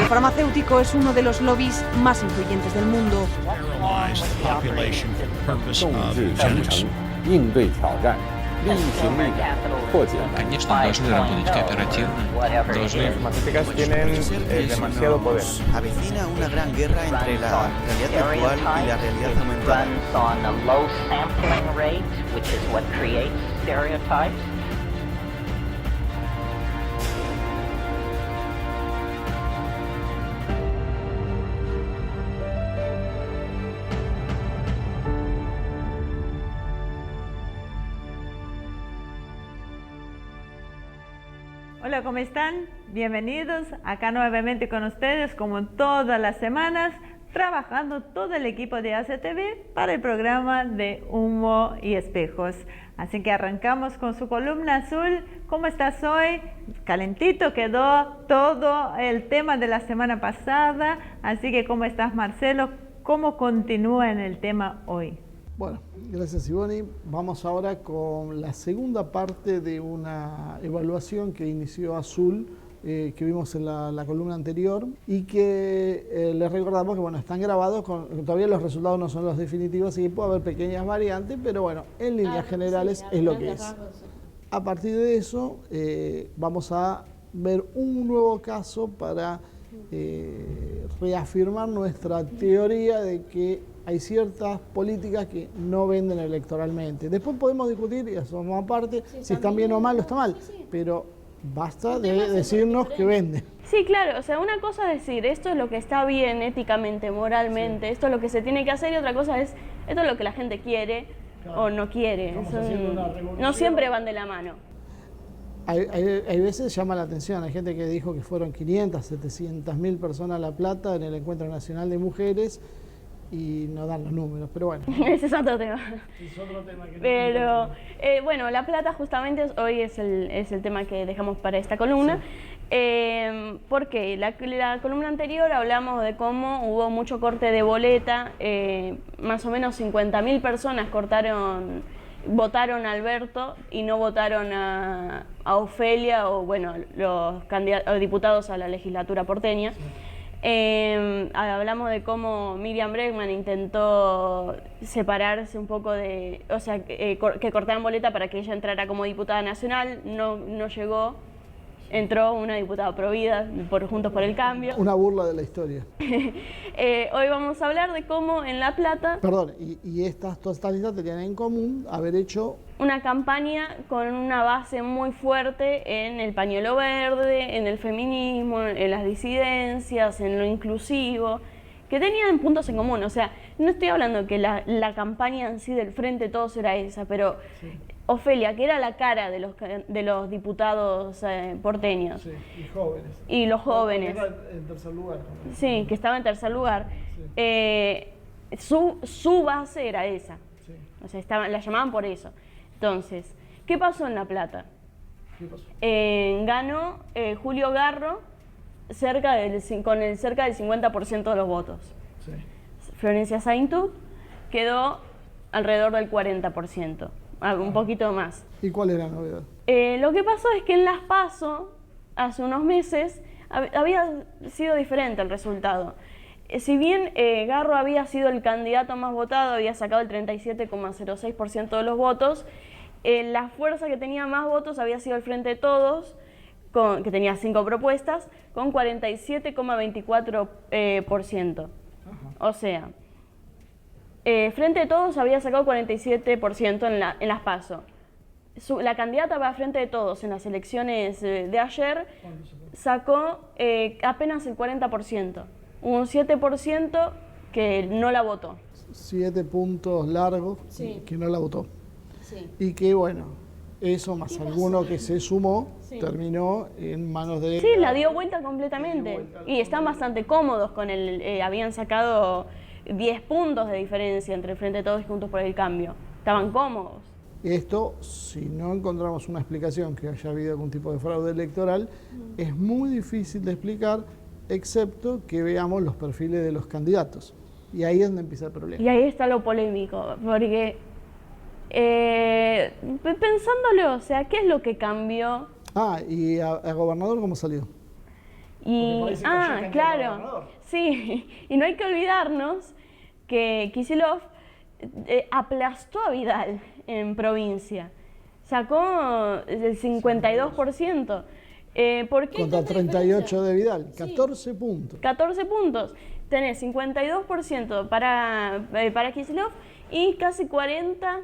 El farmacéutico es uno de los lobbies más influyentes del mundo. 应对挑战，力行力改，破解难题。 Конечно, должны работать кооперативно, должны... Las farmacéuticas tienen demasiado poder. Avecina una gran guerra entre la realidad virtual y la realidad aumentada. Hola, ¿cómo están? Bienvenidos acá nuevamente con ustedes, como todas las semanas, trabajando todo el equipo de ACTV para el programa de Humo y Espejos. Así que arrancamos con su columna azul. ¿Cómo estás hoy? Calentito quedó todo el tema de la semana pasada. Así que, ¿cómo estás, Marcelo? ¿Cómo continúa en el tema hoy? Bueno, gracias Ivoni. Vamos ahora con la segunda parte de una evaluación que inició Azul, que vimos en la columna anterior y que les recordamos que bueno, están grabados, todavía los resultados no son los definitivos, así que puede haber pequeñas variantes, pero bueno, en líneas generales es lo que es. A partir de eso vamos a ver un nuevo caso para reafirmar nuestra teoría de que hay ciertas políticas que no venden electoralmente. Después podemos discutir, y eso vamos aparte, si están bien o mal o está mal, pero basta de decirnos que venden. Sí, claro, o sea, una cosa es decir, esto es lo que está bien éticamente, moralmente, esto es lo que se tiene que hacer, y otra cosa es, esto es lo que la gente quiere o no quiere. No siempre van de la mano. Hay veces llama la atención, hay gente que dijo que fueron 500, 700 mil personas a La Plata en el Encuentro Nacional de Mujeres y no dan los números, pero bueno. Ese es otro tema. Es otro tema que pero, bueno, La Plata justamente hoy es el tema que dejamos para esta columna. Sí. Porque la columna anterior hablamos de cómo hubo mucho corte de boleta, más o menos 50.000 personas votaron a Alberto y no votaron a Ofelia o bueno, los diputados a la legislatura porteña. Sí. Hablamos de cómo Miriam Bregman intentó separarse un poco o sea, que cortaran boleta para que ella entrara como diputada nacional, no llegó. Entró una diputada provida por Juntos por el Cambio. Una burla de la historia. Hoy vamos a hablar de cómo en La Plata... Perdón, y todas estas listas tenían en común haber hecho... una campaña con una base muy fuerte en el pañuelo verde, en el feminismo, en las disidencias, en lo inclusivo, que tenían puntos en común. O sea, no estoy hablando que la campaña en sí del Frente Todos era esa, pero... Sí. Ofelia, que era la cara de los diputados porteños. Sí, y jóvenes. Y los jóvenes. Estaba en tercer lugar. Sí, que estaba en tercer lugar. Sí. Su base era esa. Sí. O sea, la llamaban por eso. Entonces, ¿qué pasó en La Plata? ¿Qué pasó? Ganó Julio Garro con el cerca del 50% de los votos. Sí. Florencia Saintú quedó alrededor del 40%. Un poquito más. ¿Y cuál era la novedad? Lo que pasó es que en las PASO, hace unos meses, había sido diferente el resultado. Si bien Garro había sido el candidato más votado, había sacado el 37,06% de los votos, la fuerza que tenía más votos había sido el Frente de Todos, que tenía 5 propuestas, con 47,24%. O sea... Frente de Todos había sacado 47% en las PASO. La candidata para Frente de Todos en las elecciones de ayer sacó apenas el 40%. Hubo un 7% que no la votó. 7 puntos largos sí. Que no la votó. Sí. Y que bueno, eso más alguno que se sumó, sí. Terminó en manos de... Sí, la dio vuelta completamente. Y están bastante cómodos con habían sacado... 10 puntos de diferencia entre el Frente de Todos y Juntos por el Cambio. Estaban cómodos. Esto, si no encontramos una explicación que haya habido algún tipo de fraude electoral, es muy difícil de explicar, excepto que veamos los perfiles de los candidatos. Y ahí es donde empieza el problema. Y ahí está lo polémico, porque pensándolo, o sea, ¿qué es lo que cambió? ¿Y a gobernador cómo salió? Y, claro, sí, y no hay que olvidarnos que Kicillof aplastó a Vidal en provincia, sacó el 52%. ¿Por qué Contra 38 de Vidal, 14 puntos. 14 puntos. Tenés 52% para Kicillof y casi 40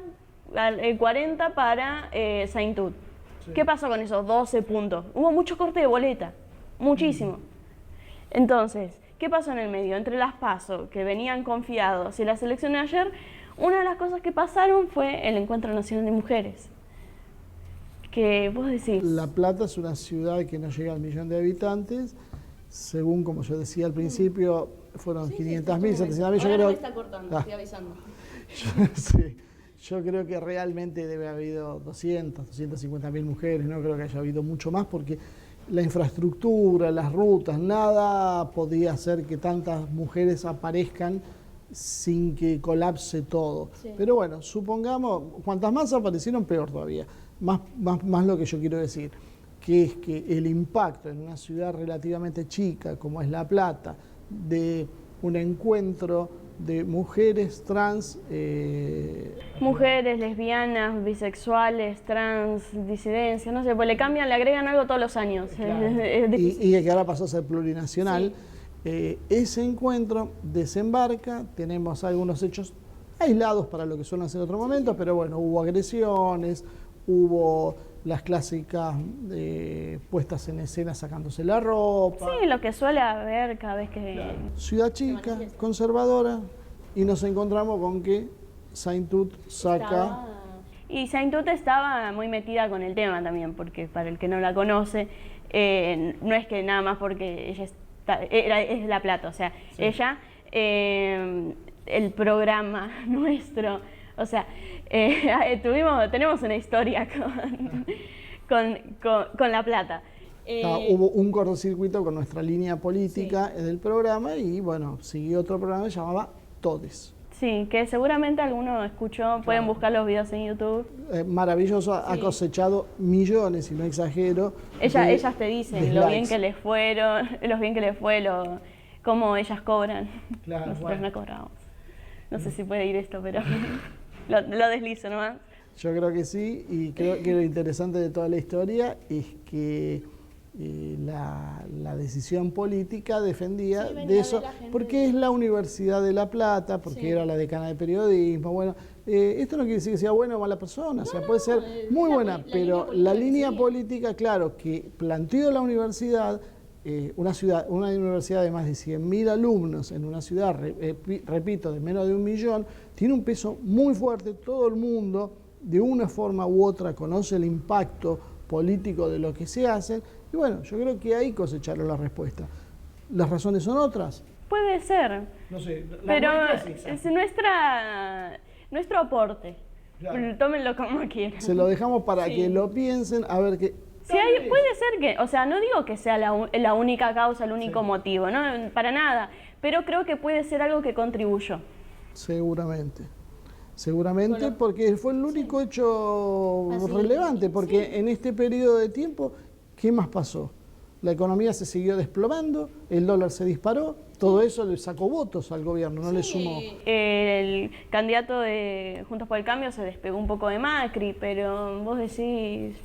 para Saintut. Sí. ¿Qué pasó con esos 12 puntos? Hubo mucho corte de boleta, muchísimo. Entonces, ¿qué pasó en el medio? Entre las PASO, que venían confiados, y las elecciones de ayer, una de las cosas que pasaron fue el Encuentro Nacional de Mujeres. Que vos decís... La Plata es una ciudad que no llega al 1.000.000 de habitantes. Según, como yo decía al principio, fueron 500.000, 700.000. Yo creo... me está cortando, estoy avisando. Sí. Yo creo que realmente debe haber habido 250.000 mujeres, no creo que haya habido mucho más porque la infraestructura, las rutas, nada podía hacer que tantas mujeres aparezcan sin que colapse todo. Sí. Pero bueno, supongamos, cuantas más aparecieron, peor todavía. Más lo que yo quiero decir, que es que el impacto en una ciudad relativamente chica como es La Plata, de un encuentro de mujeres trans... mujeres, lesbianas, bisexuales, trans, disidencias, no sé, pues le agregan algo todos los años. Claro. Y que ahora pasó a ser plurinacional. Sí. Ese encuentro desembarca, tenemos algunos hechos aislados para lo que suelen ser en otro momento, pero bueno, hubo agresiones, hubo las clásicas puestas en escena sacándose la ropa. Sí, lo que suele haber cada vez que... Claro. Ciudad chica, conservadora, y nos encontramos con que Saintut saca... Y Saintut estaba muy metida con el tema también, porque para el que no la conoce, no es que nada más porque ella es La Plata, o sea, sí. Ella, el programa nuestro, o sea, tenemos una historia con La Plata. Hubo un cortocircuito con nuestra línea política del programa y bueno, siguió otro programa que se llamaba Todes. Sí, que seguramente alguno escuchó, claro. Pueden buscar los videos en YouTube. Maravilloso, sí. Ha cosechado millones, y no exagero. Ellas te dicen lo bien que les fueron, cómo ellas cobran. Claro, nosotros no cobramos. No sé si puede ir esto, pero lo deslizo nomás. Yo creo que sí, y creo que lo interesante de toda la historia es que la decisión política defendía de eso, porque es la Universidad de La Plata, porque era la decana de periodismo. Bueno, esto no quiere decir que sea buena o mala persona, o sea, puede ser muy buena, pero la línea política, claro, que planteó la universidad, una universidad de más de 100.000 alumnos en una ciudad, repito, de menos de 1 millón, tiene un peso muy fuerte. Todo el mundo, de una forma u otra, conoce el impacto político de lo que se hace. Y bueno, yo creo que ahí cosecharon la respuesta. ¿Las razones son otras? Puede ser. No sé. Pero es nuestro aporte. Claro. Tómenlo como quieran. Se lo dejamos para que lo piensen, a ver qué... Sí, puede ser que, o sea, no digo que sea la única causa, el único motivo, ¿no? Para nada. Pero creo que puede ser algo que contribuyó. Seguramente. Seguramente, porque fue el único hecho relevante, porque en este periodo de tiempo, ¿qué más pasó? La economía se siguió desplomando, el dólar se disparó, todo eso le sacó votos al gobierno, no le sumó. El candidato de Juntos por el Cambio se despegó un poco de Macri, pero vos decís...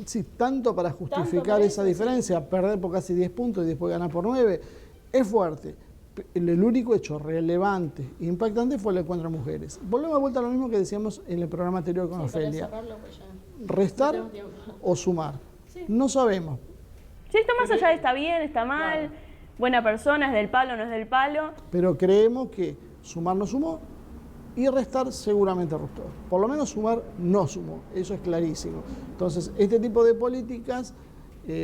Sí, tanto para justificar esa diferencia, perder por casi 10 puntos y después ganar por 9, es fuerte. El único hecho relevante e impactante fue el encuentro de mujeres. Volvemos de vuelta a lo mismo que decíamos en el programa anterior con Ofelia. ¿Restar o sumar? Sí. No sabemos. Sí, esto más allá de está bien, está mal, claro. Buena persona, es del palo, no es del palo. Pero creemos que sumar no sumó y restar seguramente restó. Por lo menos sumar no sumó, eso es clarísimo. Entonces, este tipo de políticas...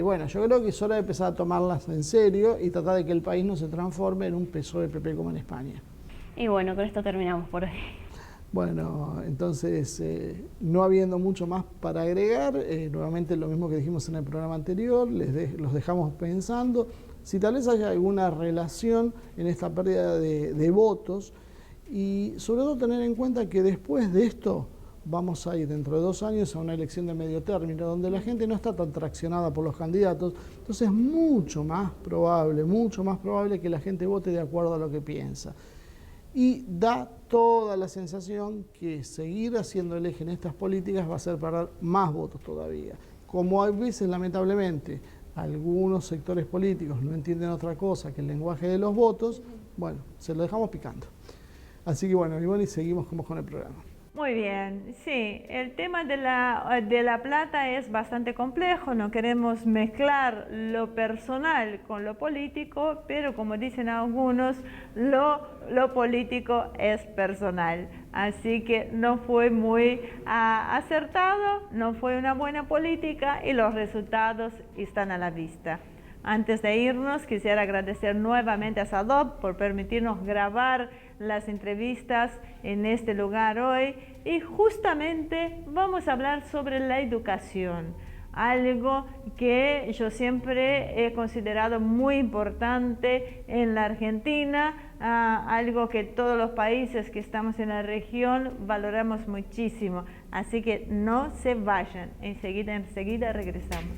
bueno, yo creo que es hora de empezar a tomarlas en serio y tratar de que el país no se transforme en un PSOE-PP como en España. Y bueno, con esto terminamos por hoy. Bueno, entonces, no habiendo mucho más para agregar, nuevamente lo mismo que dijimos en el programa anterior, los dejamos pensando si tal vez haya alguna relación en esta pérdida de votos y sobre todo tener en cuenta que después de esto vamos a ir dentro de 2 años a una elección de medio término, donde la gente no está tan traccionada por los candidatos, entonces es mucho más probable que la gente vote de acuerdo a lo que piensa. Y da toda la sensación que seguir haciendo el eje en estas políticas va a hacer perder más votos todavía. Como a veces, lamentablemente, algunos sectores políticos no entienden otra cosa que el lenguaje de los votos, bueno, se lo dejamos picando. Así que bueno, Ivonne, seguimos con el programa. Muy bien, sí, el tema de la plata es bastante complejo, no queremos mezclar lo personal con lo político, pero como dicen algunos, lo político es personal. Así que no fue muy acertado, no fue una buena política y los resultados están a la vista. Antes de irnos, quisiera agradecer nuevamente a SADOP por permitirnos grabar las entrevistas en este lugar hoy y justamente vamos a hablar sobre la educación, algo que yo siempre he considerado muy importante en la Argentina, algo que todos los países que estamos en la región valoramos muchísimo. Así que no se vayan, enseguida regresamos.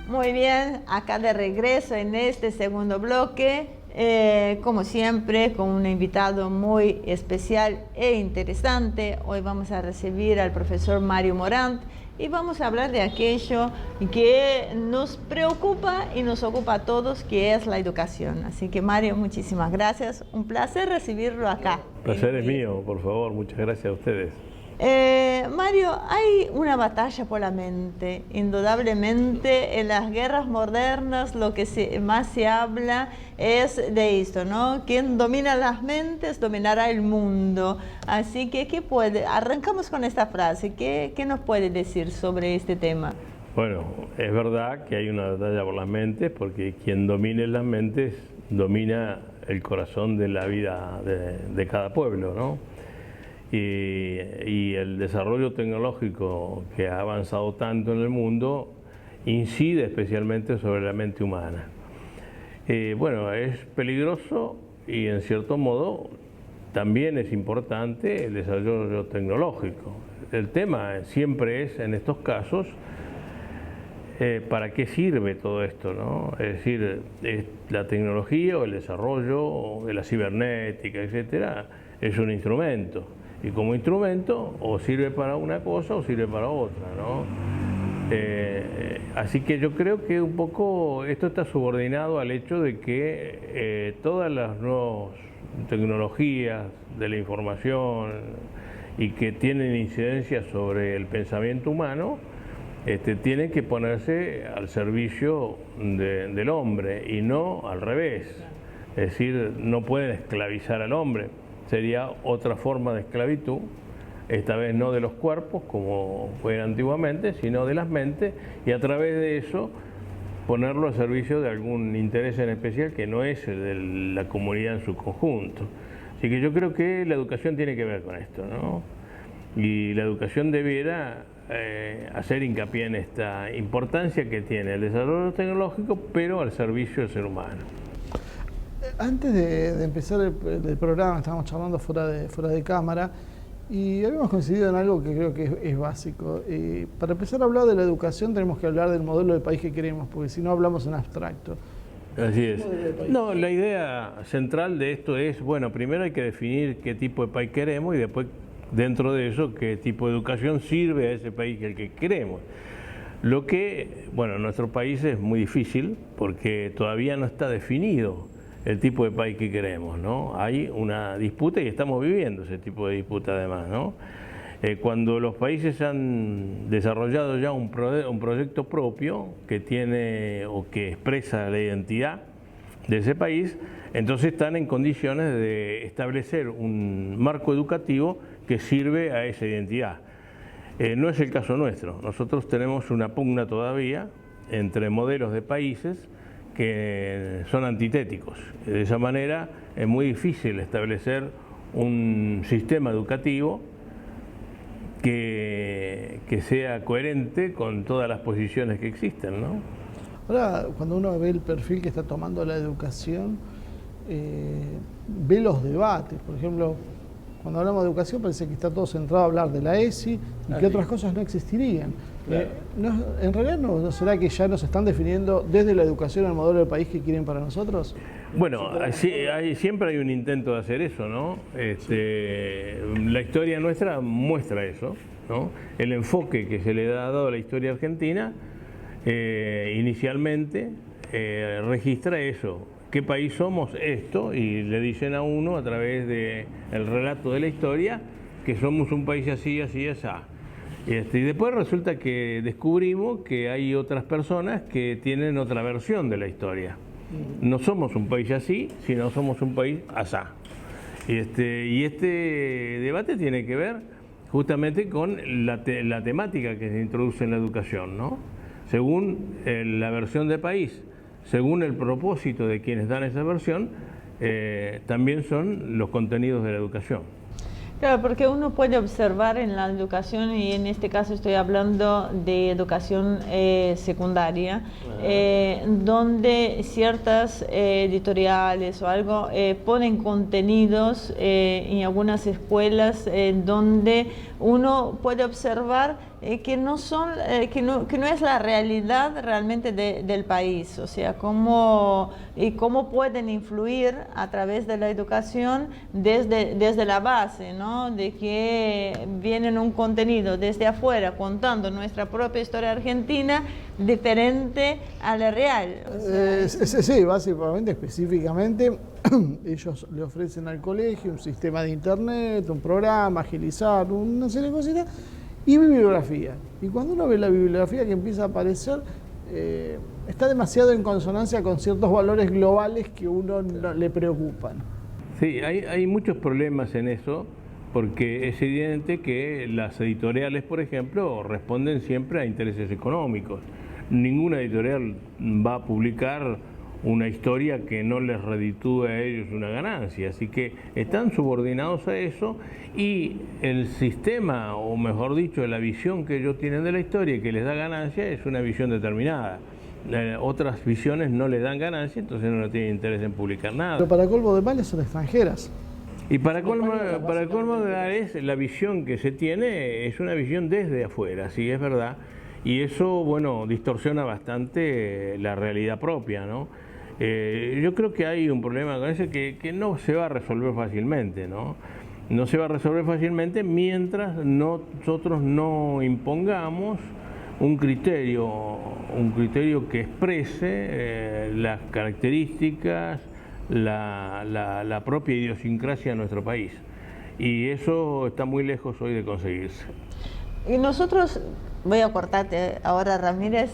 Muy bien, acá de regreso en este segundo bloque, como siempre, con un invitado muy especial e interesante. Hoy vamos a recibir al profesor Mario Morant y vamos a hablar de aquello que nos preocupa y nos ocupa a todos, que es la educación. Así que Mario, muchísimas gracias, un placer recibirlo acá. El placer es mío, por favor, muchas gracias a ustedes. Mario, hay una batalla por la mente, indudablemente en las guerras modernas lo que más se habla es de esto, ¿no? Quien domina las mentes dominará el mundo. Así que, arrancamos con esta frase, ¿qué nos puede decir sobre este tema? Bueno, es verdad que hay una batalla por las mentes, porque quien domine las mentes domina el corazón de la vida de cada pueblo, ¿no? Y el desarrollo tecnológico que ha avanzado tanto en el mundo incide especialmente sobre la mente humana. Bueno, es peligroso y en cierto modo también es importante el desarrollo tecnológico. El tema siempre es, en estos casos, ¿para qué sirve todo esto, ¿no? Es decir, la tecnología o el desarrollo de la cibernética, etcétera, es un instrumento. Y como instrumento o sirve para una cosa o sirve para otra, ¿no? Así que yo creo que un poco esto está subordinado al hecho de que todas las nuevas tecnologías de la información y que tienen incidencia sobre el pensamiento humano tienen que ponerse al servicio del hombre y no al revés. Es decir, no pueden esclavizar al hombre. Sería otra forma de esclavitud, esta vez no de los cuerpos como fue antiguamente, sino de las mentes, y a través de eso ponerlo al servicio de algún interés en especial que no es el de la comunidad en su conjunto. Así que yo creo que la educación tiene que ver con esto, ¿no? Y la educación debiera hacer hincapié en esta importancia que tiene el desarrollo tecnológico, pero al servicio del ser humano. Antes de empezar el programa, estábamos charlando fuera de cámara y habíamos coincidido en algo que creo que es básico. Para empezar a hablar de la educación tenemos que hablar del modelo de país que queremos, porque si no hablamos en abstracto. Así es. No, la idea central de esto es, bueno, primero hay que definir qué tipo de país queremos y después, dentro de eso, qué tipo de educación sirve a ese país que queremos. Lo que, bueno, en nuestro país es muy difícil porque todavía no está definido el tipo de país que queremos, ¿no? Hay una disputa y estamos viviendo ese tipo de disputa además, ¿no? Cuando los países han desarrollado ya un proyecto propio que tiene o que expresa la identidad de ese país, entonces están en condiciones de establecer un marco educativo que sirve a esa identidad. No es el caso nuestro. Nosotros tenemos una pugna todavía entre modelos de países que son antitéticos. De esa manera es muy difícil establecer un sistema educativo que sea coherente con todas las posiciones que existen, ¿no? Ahora, cuando uno ve el perfil que está tomando la educación, ve los debates. Por ejemplo, cuando hablamos de educación parece que está todo centrado a hablar de la ESI y que otras cosas no existirían. Claro. ¿En realidad no será que ya nos están definiendo desde la educación el modelo del país que quieren para nosotros? Bueno, siempre hay un intento de hacer eso, ¿no? La historia nuestra muestra eso, ¿no? El enfoque que se le ha dado a la historia argentina inicialmente registra eso. ¿Qué país somos? Esto, y le dicen a uno a través del relato de la historia que somos un país así, así, así. Y después resulta que descubrimos que hay otras personas que tienen otra versión de la historia. No somos un país así, sino somos un país asá. Y este debate tiene que ver justamente con la temática que se introduce en la educación, ¿no? Según la versión de país, según el propósito de quienes dan esa versión, también son los contenidos de la educación. Claro, porque uno puede observar en la educación, y en este caso estoy hablando de educación secundaria, donde ciertas editoriales o algo ponen contenidos en algunas escuelas donde uno puede observar que no es la realidad realmente del país, o sea, cómo pueden influir a través de la educación desde la base, ¿no? De que vienen un contenido desde afuera contando nuestra propia historia argentina diferente a la real. O sea, sí, básicamente, específicamente, ellos le ofrecen al colegio un sistema de internet, un programa, agilizar, una serie de cositas, y bibliografía. Y cuando uno ve la bibliografía que empieza a aparecer, está demasiado en consonancia con ciertos valores globales que a uno no le preocupan. Sí, hay muchos problemas en eso, porque es evidente que las editoriales, por ejemplo, responden siempre a intereses económicos. Ninguna editorial va a publicar una historia que no les reditúe a ellos una ganancia, así que están subordinados a eso, y el sistema, o mejor dicho, la visión que ellos tienen de la historia y que les da ganancia es una visión determinada. Otras visiones no les dan ganancia, entonces no tienen interés en publicar nada. Pero para colmo de males son extranjeras. Y para colmo de males, la visión que se tiene es una visión desde afuera, sí, es verdad, y eso, bueno, distorsiona bastante la realidad propia, ¿no? Yo creo que hay un problema con eso que no se va a resolver fácilmente, ¿no? No se va a resolver fácilmente mientras nosotros no impongamos un criterio que exprese las características, la propia idiosincrasia de nuestro país. Y eso está muy lejos hoy de conseguirse. Y nosotros, voy a cortarte ahora, Ramírez,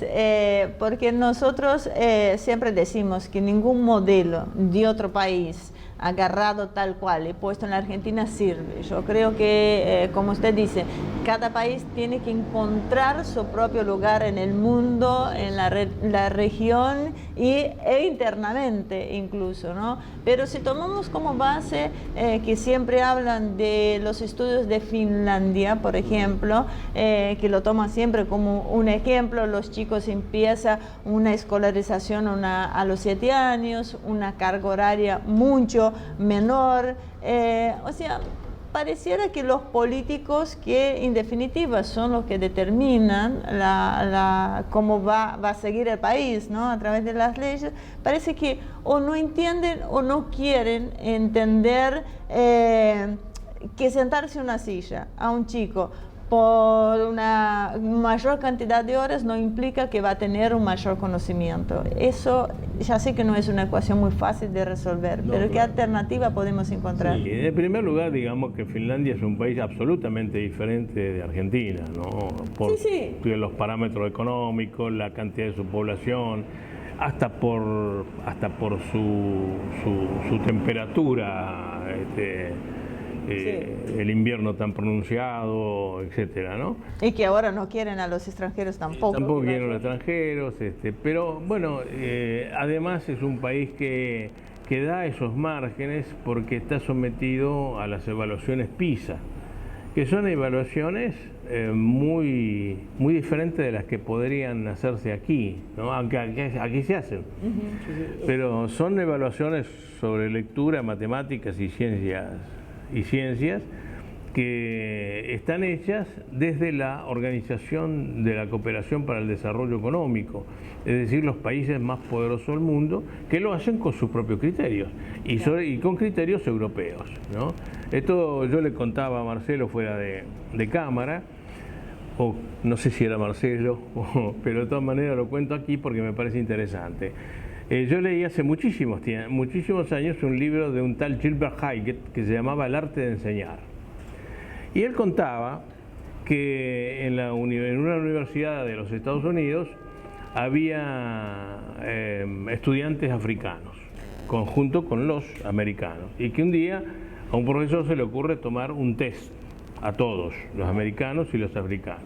porque nosotros siempre decimos que ningún modelo de otro país agarrado tal cual y puesto en la Argentina sirve. Yo creo que, como usted dice, cada país tiene que encontrar su propio lugar en el mundo, en la región e internamente incluso, ¿no? Pero si tomamos como base que siempre hablan de los estudios de Finlandia, por ejemplo, que lo toman siempre como un ejemplo, los chicos empiezan una escolarización a los 7 años, una carga horaria mucho menor, o sea, pareciera que los políticos, que en definitiva son los que determinan cómo va a seguir el país, ¿no? A través de las leyes, parece que o no entienden o no quieren entender que sentarse en una silla a un chico por una mayor cantidad de horas no implica que va a tener un mayor conocimiento. Eso ya sé que no es una ecuación muy fácil de resolver, pero claro, ¿qué alternativa podemos encontrar? Sí, en primer lugar, digamos que Finlandia es un país absolutamente diferente de Argentina, ¿no? Por los parámetros económicos, la cantidad de su población, hasta por su temperatura, el invierno tan pronunciado, etcétera, ¿no? Y que ahora no quieren a los extranjeros tampoco. Tampoco quieren a los extranjeros, pero bueno, además es un país que da esos márgenes porque está sometido a las evaluaciones PISA. que son evaluaciones muy diferentes de las que podrían hacerse aquí, ¿no? Aunque aquí se hacen. Pero son evaluaciones sobre lectura, matemáticas y ciencias que están hechas desde la Organización de la Cooperación para el Desarrollo Económico, es decir, los países más poderosos del mundo, que lo hacen con sus propios criterios y con criterios europeos, ¿no? Esto yo le contaba a Marcelo fuera de cámara, o no sé si era Marcelo, pero de todas maneras lo cuento aquí porque me parece interesante. Yo leí hace muchísimos años un libro de un tal Gilbert Haigett que se llamaba El arte de enseñar. Y él contaba que en una universidad de los Estados Unidos había estudiantes africanos, junto con los americanos, y que un día a un profesor se le ocurre tomar un test a todos, los americanos y los africanos.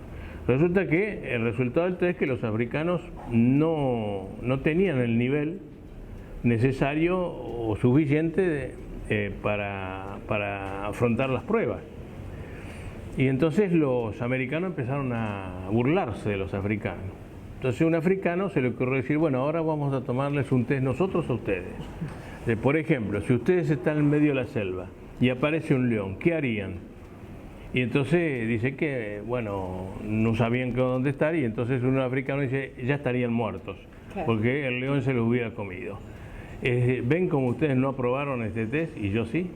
Resulta que el resultado del test es que los africanos no tenían el nivel necesario o suficiente para afrontar las pruebas. Y entonces los americanos empezaron a burlarse de los africanos. Entonces a un africano se le ocurrió decir, bueno, ahora vamos a tomarles un test nosotros a ustedes. Por ejemplo, si ustedes están en medio de la selva y aparece un león, ¿qué harían? Y entonces dice que, bueno, no sabían dónde estar, y entonces un africano dice, ya estarían muertos, porque el león se los hubiera comido. ¿Ven cómo ustedes no aprobaron este test y yo sí?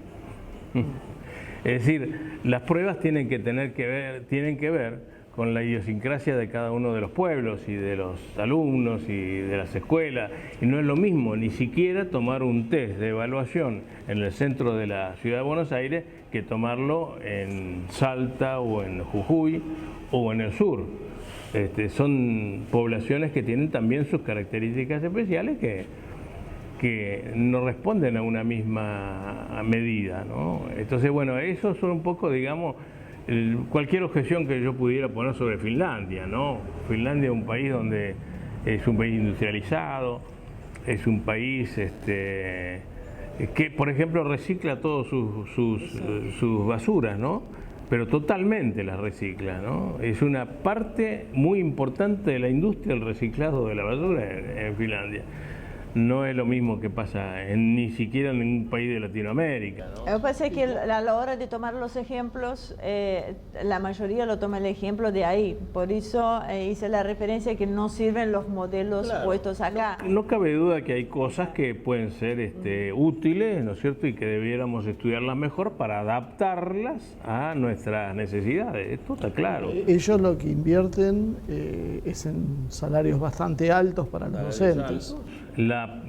Es decir, las pruebas tienen que ver con la idiosincrasia de cada uno de los pueblos y de los alumnos y de las escuelas, y no es lo mismo ni siquiera tomar un test de evaluación en el centro de la ciudad de Buenos Aires que tomarlo en Salta o en Jujuy o en el sur. Son poblaciones que tienen también sus características especiales que no responden a una misma medida, ¿no? Entonces, bueno, eso son un poco, digamos, cualquier objeción que yo pudiera poner sobre Finlandia, ¿no? Finlandia es un país donde es un país industrializado, es un país que, por ejemplo, recicla todas sus basuras, ¿no? Pero totalmente las recicla, ¿no? Es una parte muy importante de la industria el reciclado de la basura en Finlandia. No es lo mismo que pasa ni siquiera en ningún país de Latinoamérica, ¿no? Me parece que a la hora de tomar los ejemplos, la mayoría lo toma el ejemplo de ahí. Por eso hice la referencia que no sirven los modelos puestos acá. No cabe duda que hay cosas que pueden ser útiles, ¿no es cierto? Y que debiéramos estudiarlas mejor para adaptarlas a nuestras necesidades. Esto está claro. Ellos lo que invierten es en salarios bastante altos para los docentes.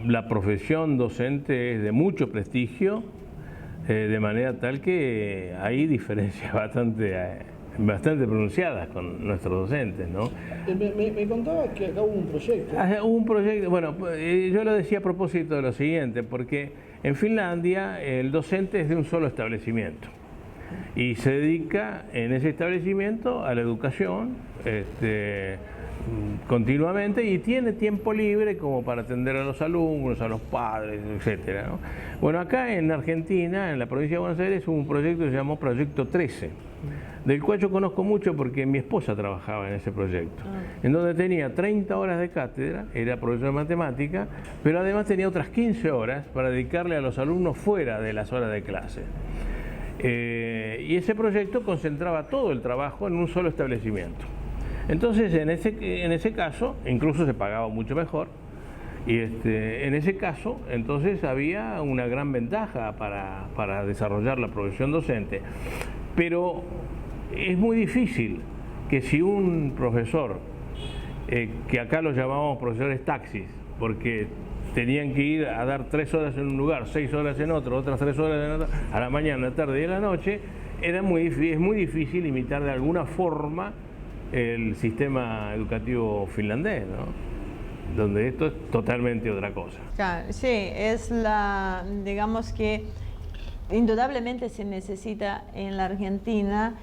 La profesión docente es de mucho prestigio, de manera tal que hay diferencias bastante pronunciadas con nuestros docentes, ¿no? Me contaba que acá hubo un proyecto. Hubo un proyecto, bueno, yo lo decía a propósito de lo siguiente, porque en Finlandia el docente es de un solo establecimiento y se dedica en ese establecimiento a la educación, continuamente, y tiene tiempo libre como para atender a los alumnos, a los padres, etcétera, ¿no? Bueno, acá en Argentina, en la provincia de Buenos Aires, hubo un proyecto que se llamó Proyecto 13, del cual yo conozco mucho porque mi esposa trabajaba en ese proyecto, en donde tenía 30 horas de cátedra, era profesor de matemática, pero además tenía otras 15 horas para dedicarle a los alumnos fuera de las horas de clase. Y ese proyecto concentraba todo el trabajo en un solo establecimiento. Entonces, en ese caso, incluso se pagaba mucho mejor, y en ese caso, entonces había una gran ventaja para desarrollar la profesión docente. Pero es muy difícil que si un profesor, que acá los llamamos profesores taxis, porque tenían que ir a dar 3 horas en un lugar, 6 horas en otro, otras 3 horas en otro, a la mañana, a la tarde y a la noche, es muy difícil imitar de alguna forma el sistema educativo finlandés, ¿no? Donde esto es totalmente otra cosa. Claro, sí, digamos que indudablemente se necesita en la Argentina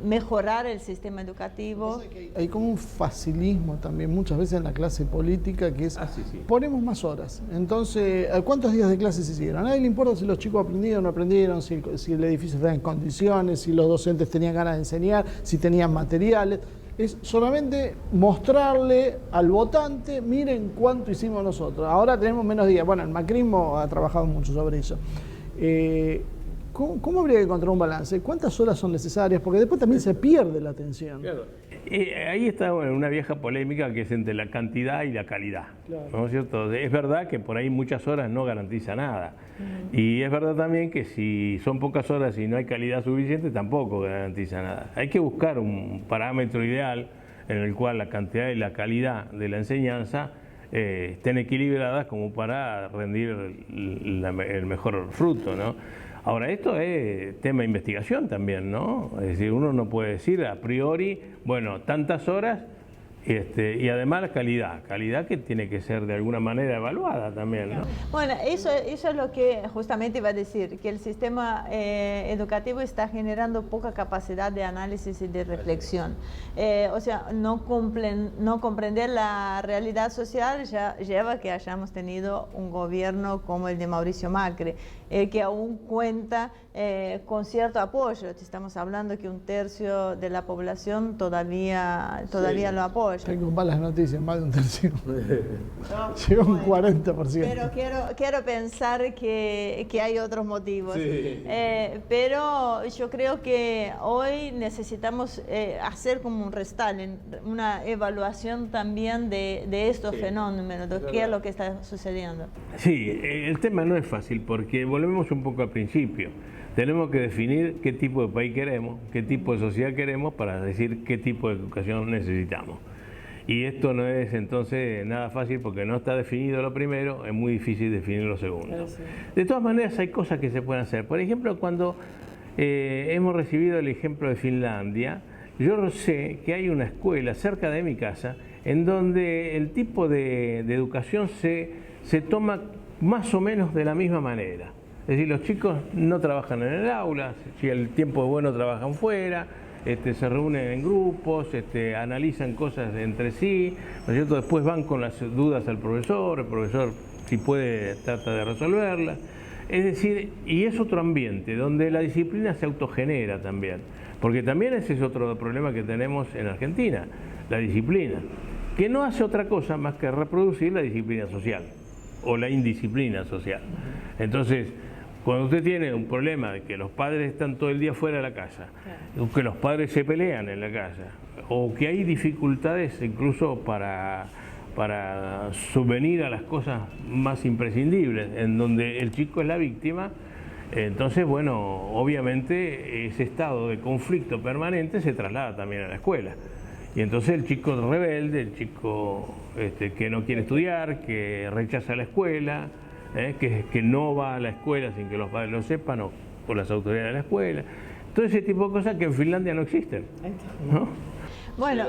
mejorar el sistema educativo. Hay como un facilismo también muchas veces en la clase política que es, ponemos más horas. Entonces, ¿cuántos días de clase se hicieron? A nadie le importa si los chicos aprendieron o no aprendieron, si el edificio estaba en condiciones, si los docentes tenían ganas de enseñar, si tenían materiales. Es solamente mostrarle al votante, miren cuánto hicimos nosotros. Ahora tenemos menos días. Bueno, el macrismo ha trabajado mucho sobre eso. ¿Cómo habría que encontrar un balance? ¿Cuántas horas son necesarias? Porque después también se pierde la atención. Claro. Ahí está una vieja polémica que es entre la cantidad y la calidad. Claro. ¿No es cierto? Es verdad que por ahí muchas horas no garantiza nada. Y es verdad también que si son pocas horas y no hay calidad suficiente, tampoco garantiza nada. Hay que buscar un parámetro ideal en el cual la cantidad y la calidad de la enseñanza estén equilibradas como para rendir el mejor fruto, ¿no? Ahora, esto es tema de investigación también, ¿no? Es decir, uno no puede decir a priori, bueno, tantas horas y además la calidad que tiene que ser de alguna manera evaluada también, ¿no? Bueno, eso es lo que justamente iba a decir, que el sistema educativo está generando poca capacidad de análisis y de reflexión. O sea, no comprender la realidad social ya lleva a que hayamos tenido un gobierno como el de Mauricio Macri, que aún cuenta con cierto apoyo. Estamos hablando que 1/3 de la población todavía lo apoya. Tengo malas noticias, más de 1/3. Llega un 40%. Pero quiero pensar que hay otros motivos. Sí. Pero yo creo que hoy necesitamos hacer como un restart, una evaluación también de estos fenómenos, de qué es lo que está sucediendo. Sí, el tema no es fácil porque volvemos un poco al principio. Tenemos que definir qué tipo de país queremos, qué tipo de sociedad queremos para decir qué tipo de educación necesitamos. Y esto no es entonces nada fácil porque no está definido lo primero, es muy difícil definir lo segundo. De todas maneras hay cosas que se pueden hacer. Por ejemplo, cuando hemos recibido el ejemplo de Finlandia, yo sé que hay una escuela cerca de mi casa en donde el tipo de educación se toma más o menos de la misma manera. Es decir, los chicos no trabajan en el aula, si el tiempo es bueno trabajan fuera, se reúnen en grupos, analizan cosas entre sí, ¿no es cierto? Después van con las dudas al profesor, el profesor si puede trata de resolverlas. Es decir, y es otro ambiente donde la disciplina se autogenera también, porque también ese es otro problema que tenemos en Argentina, la disciplina, que no hace otra cosa más que reproducir la disciplina social o la indisciplina social. Entonces, cuando usted tiene un problema de que los padres están todo el día fuera de la casa, o que los padres se pelean en la casa, o que hay dificultades incluso para subvenir a las cosas más imprescindibles, en donde el chico es la víctima, entonces, bueno, obviamente ese estado de conflicto permanente se traslada también a la escuela. Y entonces el chico rebelde, el chico que no quiere estudiar, que rechaza la escuela, que no va a la escuela sin que los padres lo sepan o por las autoridades de la escuela. Todo ese tipo de cosas que en Finlandia no existen, ¿no? Bueno,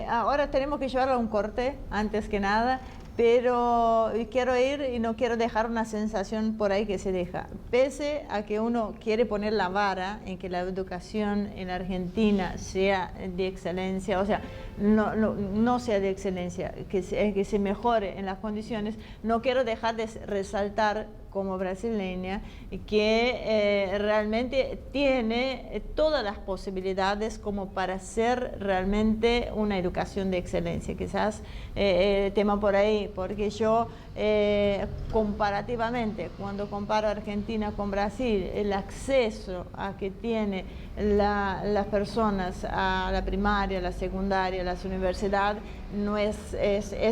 ahora tenemos que llevarlo a un corte, antes que nada, pero quiero ir y no quiero dejar una sensación por ahí que se deja. Pese a que uno quiere poner la vara en que la educación en Argentina sea de excelencia, o sea, no sea de excelencia, que se mejore en las condiciones, no quiero dejar de resaltar como brasileña, que realmente tiene todas las posibilidades como para ser realmente una educación de excelencia. Quizás el tema por ahí, porque yo comparativamente, cuando comparo Argentina con Brasil, el acceso a que tiene las personas a la primaria, a la secundaria, a las universidades, no es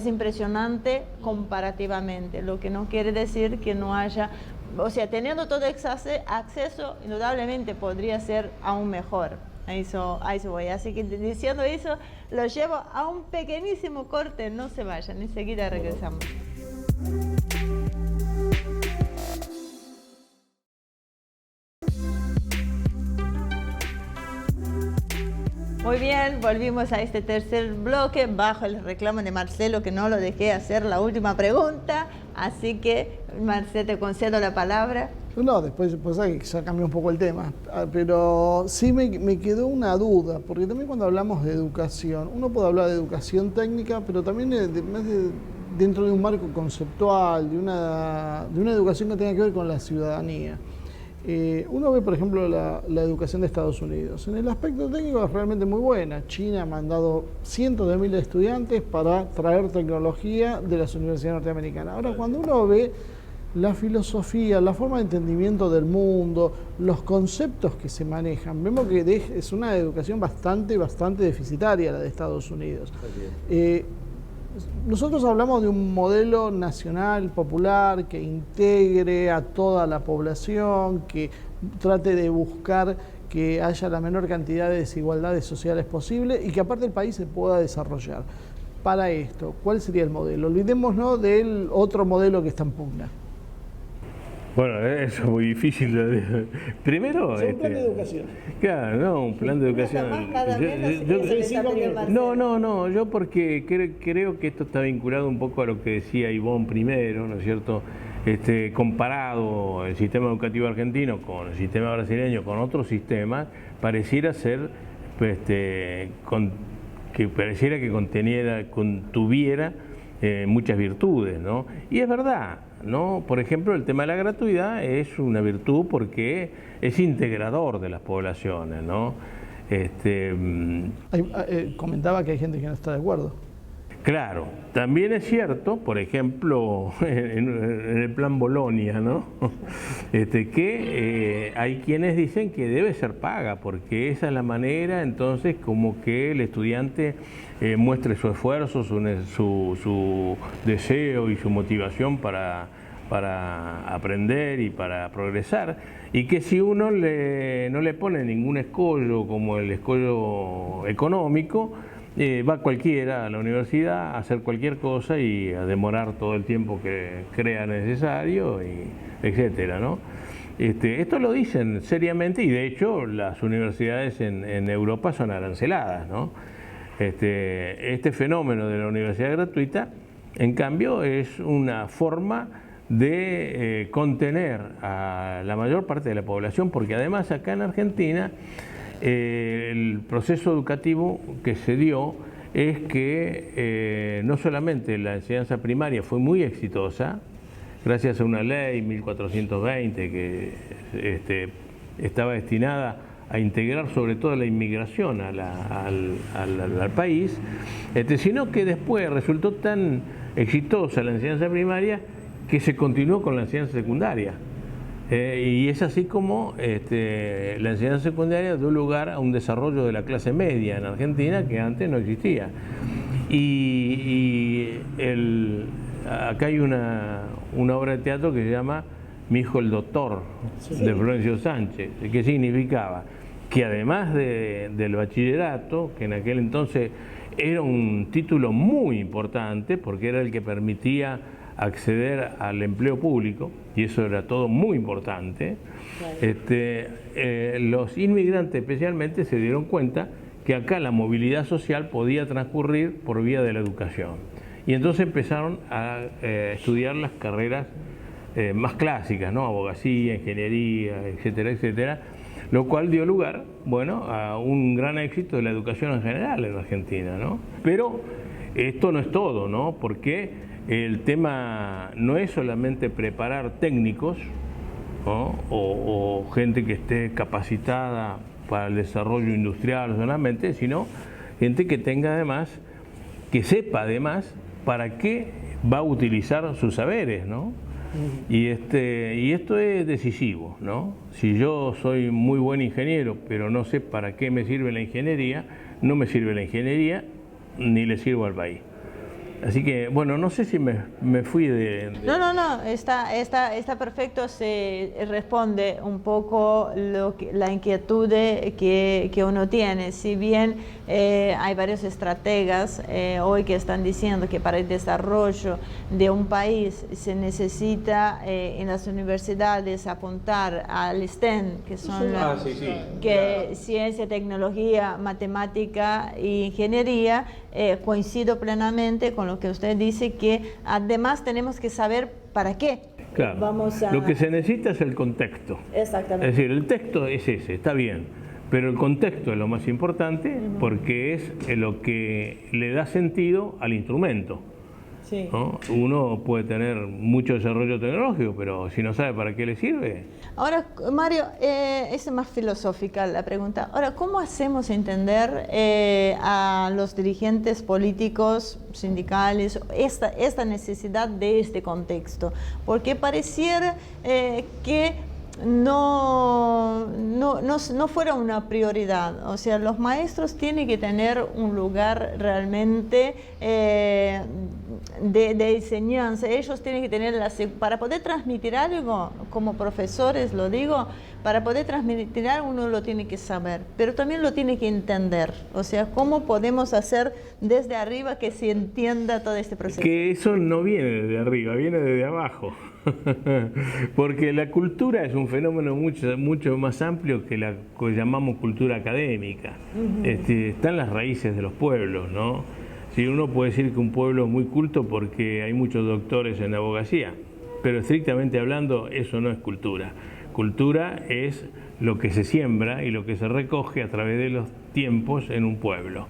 impresionante comparativamente, lo que no quiere decir que no haya, o sea, teniendo todo acceso, indudablemente podría ser aún mejor. A eso voy. Así que diciendo eso, lo llevo a un pequeñísimo corte, no se vayan, enseguida regresamos. Muy bien, volvimos a este tercer bloque bajo el reclamo de Marcelo, que no lo dejé hacer la última pregunta. Así que, Marcelo, te concedo la palabra. No, después ya cambió un poco el tema, pero sí me quedó una duda, porque también cuando hablamos de educación, uno puede hablar de educación técnica, pero también dentro de un marco conceptual, de una educación que tenga que ver con la ciudadanía. Uno ve, por ejemplo, la educación de Estados Unidos. En el aspecto técnico es realmente muy buena. China ha mandado cientos de miles de estudiantes para traer tecnología de las universidades norteamericanas. Ahora, cuando uno ve la filosofía, la forma de entendimiento del mundo, los conceptos que se manejan, vemos que es una educación bastante deficitaria la de Estados Unidos. Nosotros hablamos de un modelo nacional, popular, que integre a toda la población, que trate de buscar que haya la menor cantidad de desigualdades sociales posible y que aparte el país se pueda desarrollar. Para esto, ¿cuál sería el modelo? Olvidémonos del otro modelo que está en pugna. Bueno, eso es muy difícil. Primero, un plan de educación. Claro, no, un plan de educación. No, yo porque creo que esto está vinculado un poco a lo que decía Ivonne primero, ¿no es cierto? Comparado el sistema educativo argentino con el sistema brasileño, con otros sistemas, pareciera ser, que pareciera que contuviera muchas virtudes, ¿no? Y es verdad, ¿no? Por ejemplo, el tema de la gratuidad es una virtud porque es integrador de las poblaciones, ¿no? Comentaba que hay gente que no está de acuerdo. Claro, también es cierto, por ejemplo, en el plan Bolonia, ¿no? Que hay quienes dicen que debe ser paga, porque esa es la manera, entonces, como que el estudiante muestre su esfuerzo, su deseo y su motivación para aprender y para progresar, y que si uno no le pone ningún escollo, como el escollo económico, va cualquiera a la universidad a hacer cualquier cosa y a demorar todo el tiempo que crea necesario, etcétera, ¿no? Esto lo dicen seriamente y de hecho las universidades en Europa son aranceladas, ¿no? Este fenómeno de la universidad gratuita, en cambio, es una forma de contener a la mayor parte de la población, porque además acá en Argentina el proceso educativo que se dio es que no solamente la enseñanza primaria fue muy exitosa, gracias a una ley 1420 que estaba destinada a integrar sobre todo la inmigración al país, sino que después resultó tan exitosa la enseñanza primaria que se continuó con la enseñanza secundaria. Y es así como la enseñanza secundaria dio lugar a un desarrollo de la clase media en Argentina que antes no existía. Acá hay una obra de teatro que se llama Mi hijo el doctor, de Florencio Sánchez, que significaba que además del bachillerato, que en aquel entonces era un título muy importante porque era el que permitía acceder al empleo público, y eso era todo muy importante, los inmigrantes especialmente se dieron cuenta que acá la movilidad social podía transcurrir por vía de la educación. Y entonces empezaron a estudiar las carreras más clásicas, ¿no? Abogacía, ingeniería, etcétera, etcétera, lo cual dio lugar, bueno, a un gran éxito de la educación en general en Argentina, ¿no? Pero esto no es todo, ¿no? Porque el tema no es solamente preparar técnicos, ¿no? o gente que esté capacitada para el desarrollo industrial solamente, sino gente que tenga además, que sepa además para qué va a utilizar sus saberes, ¿no? Y esto es decisivo, ¿no? Si yo soy muy buen ingeniero, pero no sé para qué me sirve la ingeniería, no me sirve la ingeniería ni le sirvo al país. Así que, bueno, no sé si me fui de... No, está perfecto, se responde un poco la inquietud que uno tiene. Si bien hay varios estrategas hoy que están diciendo que para el desarrollo de un país se necesita en las universidades apuntar al STEM, que son ciencia, tecnología, matemática e ingeniería, coincido plenamente con lo lo que usted dice, que además tenemos que saber para qué. Claro, lo que se necesita es el contexto. Exactamente. Es decir, el texto es ese, está bien, pero el contexto es lo más importante porque es lo que le da sentido al instrumento. Sí. ¿No? Uno puede tener mucho desarrollo tecnológico, pero si no sabe para qué le sirve. Ahora, Mario, es más filosófica la pregunta. Ahora, ¿cómo hacemos entender a los dirigentes políticos, sindicales, esta necesidad de este contexto? Porque pareciera que no fuera una prioridad. O sea, los maestros tienen que tener un lugar realmente de enseñanza. Ellos tienen que tener para poder transmitir algo, como profesores lo digo, para poder transmitir algo uno lo tiene que saber, pero también lo tiene que entender. O sea, ¿cómo podemos hacer desde arriba que se entienda todo este proceso? Que eso no viene desde arriba, viene desde abajo. Porque la cultura es un fenómeno mucho más amplio que la que llamamos cultura académica. Están las raíces de los pueblos, ¿no? Si uno puede decir que un pueblo es muy culto porque hay muchos doctores en abogacía, pero estrictamente hablando eso no es cultura. Cultura es lo que se siembra y lo que se recoge a través de los tiempos en un pueblo.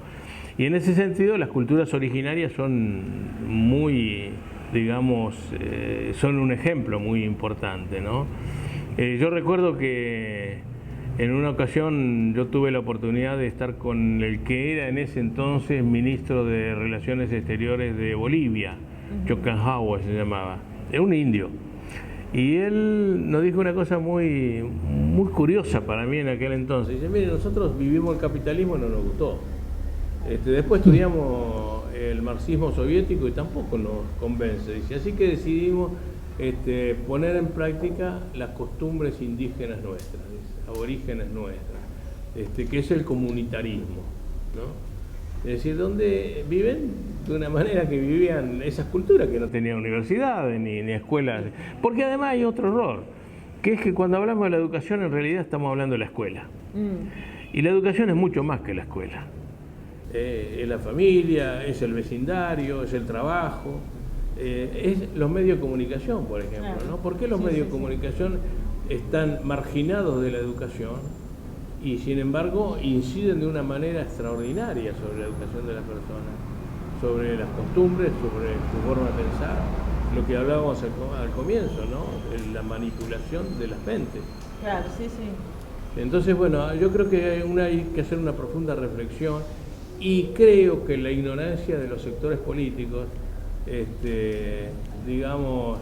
Y en ese sentido las culturas originarias son muy, digamos, son un ejemplo muy importante, ¿no? Yo recuerdo que en una ocasión yo tuve la oportunidad de estar con el que era en ese entonces ministro de Relaciones Exteriores de Bolivia, Chocanjawa se llamaba, era un indio. Y él nos dijo una cosa muy curiosa para mí en aquel entonces. Dice, mire, nosotros vivimos el capitalismo y no nos gustó. Después estudiamos el marxismo soviético y tampoco nos convence. Dice, así que decidimos poner en práctica las costumbres indígenas nuestras, aborígenes nuestras, que es el comunitarismo, ¿no? Es decir, donde viven de una manera que vivían esas culturas que no tenían universidades ni escuelas. Porque además hay otro error, que es que cuando hablamos de la educación en realidad estamos hablando de la escuela. Y la educación es mucho más que la escuela. Es la familia, es el vecindario, es el trabajo, es los medios de comunicación, por ejemplo, ¿no? ¿Por qué los medios de comunicación están marginados de la educación y sin embargo inciden de una manera extraordinaria sobre la educación de las personas, sobre las costumbres, sobre su forma de pensar, lo que hablábamos al comienzo, ¿no? La manipulación de las mentes. Claro, sí, sí. Entonces, bueno, yo creo que hay que hacer una profunda reflexión y creo que la ignorancia de los sectores políticos, digamos,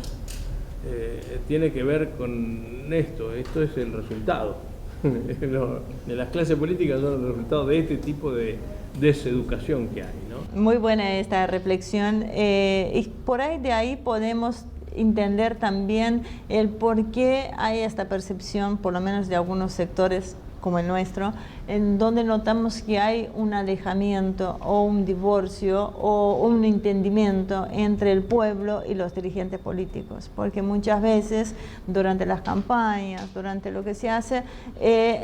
tiene que ver con esto es el resultado. De las clases políticas son el resultado de este tipo de deseducación que hay, ¿no? Muy buena esta reflexión y por ahí de ahí podemos entender también el por qué hay esta percepción, por lo menos de algunos sectores como el nuestro, en donde notamos que hay un alejamiento o un divorcio o un entendimiento entre el pueblo y los dirigentes políticos, porque muchas veces durante las campañas, durante lo que se hace,